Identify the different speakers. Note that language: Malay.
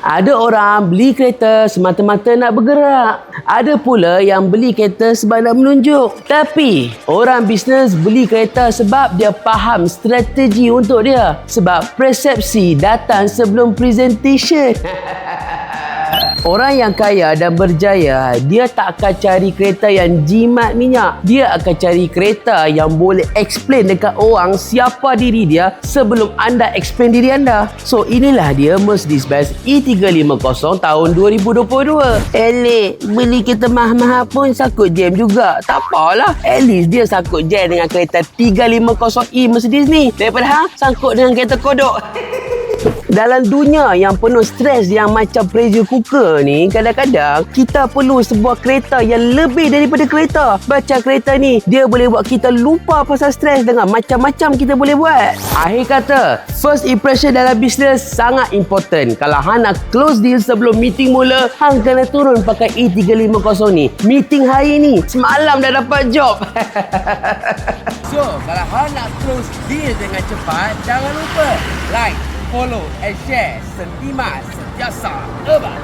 Speaker 1: Ada orang beli kereta semata-mata nak bergerak. Ada pula yang beli kereta sebab nak menunjuk. Tapi, orang bisnes beli kereta sebab dia faham strategi untuk dia. Sebab persepsi datang sebelum presentation. Orang yang kaya dan berjaya, dia tak akan cari kereta yang jimat minyak. Dia akan cari kereta yang boleh explain dekat orang siapa diri dia sebelum anda explain diri anda. So, inilah dia Mercedes-Benz E350 tahun 2022. Elek, beli kereta mahal-mahal pun sakut jam juga. Tak apalah, at least dia sakut jam dengan kereta 350e Mercedes ni. Daripada sangkut dengan kereta kodok. Dalam dunia yang penuh stres yang macam pressure cooker ni, kadang-kadang kita perlu sebuah kereta yang lebih daripada kereta. Baca kereta ni, dia boleh buat kita lupa pasal stres dengan macam-macam kita boleh buat. Akhir kata, first impression dalam bisnes sangat important. Kalau hang nak close deal sebelum meeting mula, hang kena turun pakai E350 ni. Meeting hari ni, semalam dah dapat job. So, kalau hang nak close deal dengan cepat, jangan lupa like, follow and share. Sentimas sentiasa. Bye.